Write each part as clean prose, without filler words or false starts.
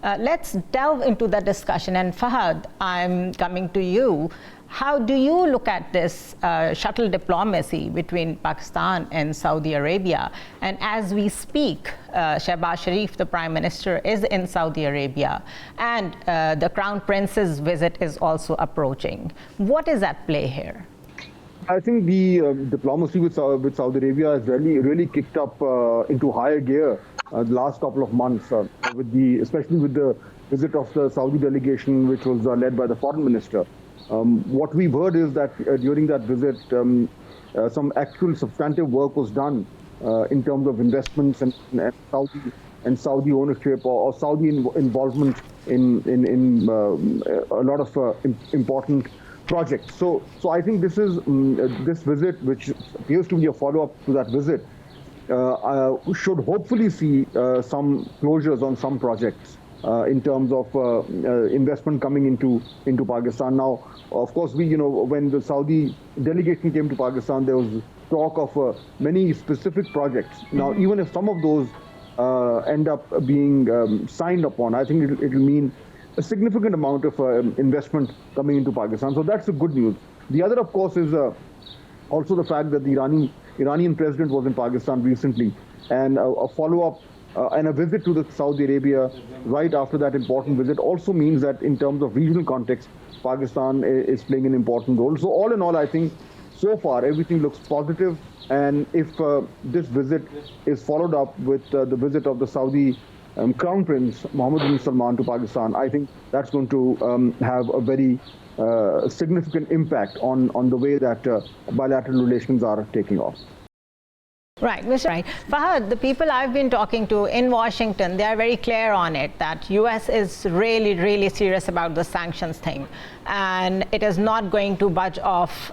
Let's delve into the discussion. And Fahd, I'm coming to you. How do you look at this shuttle diplomacy between Pakistan and Saudi Arabia? And as we speak, Shehbaz Sharif, the Prime Minister, is in Saudi Arabia, and the Crown Prince's visit is also approaching. What is at play here? I think the diplomacy with Saudi Arabia has really kicked up into higher gear the last couple of months, especially with the visit of the Saudi delegation, which was led by the foreign minister. What we've heard is that during that visit, some actual substantive work was done in terms of investments and Saudi ownership or Saudi involvement in a lot of important projects. So I think this is this visit, which appears to be a follow-up to that visit, should hopefully see some closures on some projects in terms of investment coming into Pakistan. Now, of course, when the Saudi delegation came to Pakistan, there was talk of many specific projects. Now, even if some of those end up being signed upon, I think it'll mean a significant amount of investment coming into Pakistan. So that's the good news. The other, of course, is also the fact that the Iranian president was in Pakistan recently, and a follow-up and a visit to Saudi Arabia right after that important visit also means that in terms of regional context, Pakistan is playing an important role. So all in all, I think so far everything looks positive. And if this visit is followed up with the visit of the Saudi Crown Prince Mohammed bin Salman to Pakistan, I think that's going to have a very significant impact on the way that bilateral relations are taking off. Right, Mr. Right. Fahd, the people I've been talking to in Washington, they are very clear on it, that US is really serious about the sanctions thing. And it is not going to budge off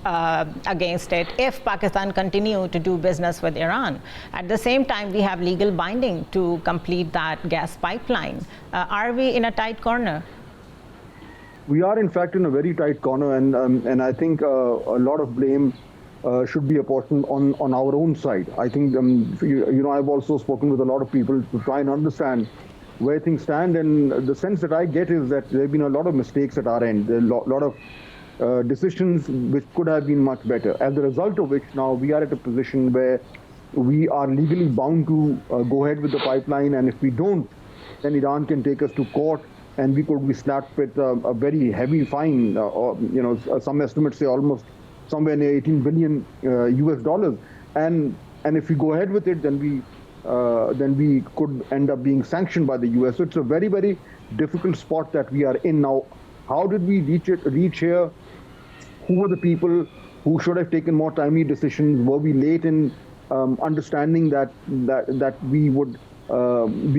against it if Pakistan continue to do business with Iran. At the same time, we have legal binding to complete that gas pipeline. Are we in a tight corner? We are, in fact, in a very tight corner. And I think a lot of blame should be apportioned on our own side. I think, I've also spoken with a lot of people to try and understand where things stand, and the sense that I get is that there have been a lot of mistakes at our end, there are a lot of decisions which could have been much better. As a result of which, now we are at a position where we are legally bound to go ahead with the pipeline, and if we don't, then Iran can take us to court, and we could be slapped with a very heavy fine, some estimates say almost somewhere near 18 billion US dollars, and if we go ahead with it, then we could end up being sanctioned by the US. So it's a very difficult spot that we are in now. How did we reach here? Who were the people who should have taken more timely decisions? Were we late in understanding that we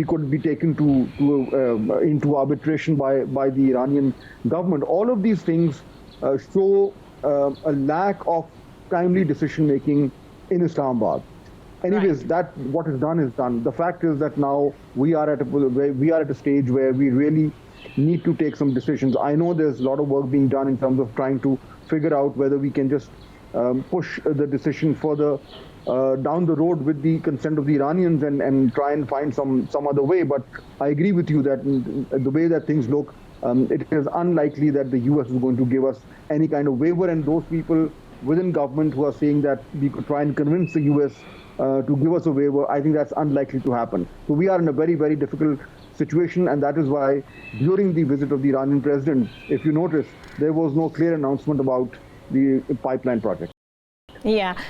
could be taken into arbitration by the Iranian government? All of these things show a lack of timely decision-making in Islamabad. Anyways, that what is done is done. The fact is that now we are at a stage where we really need to take some decisions. I know there's a lot of work being done in terms of trying to figure out whether we can just push the decision further down the road with the consent of the Iranians and try and find some other way. But I agree with you that the way that things look, it is unlikely that the US is going to give us any kind of waiver, and those people within government who are saying that we could try and convince the US to give us a waiver, I think that's unlikely to happen. So we are in a very difficult situation, and that is why during the visit of the Iranian president, if you notice, there was no clear announcement about the pipeline project. Yeah,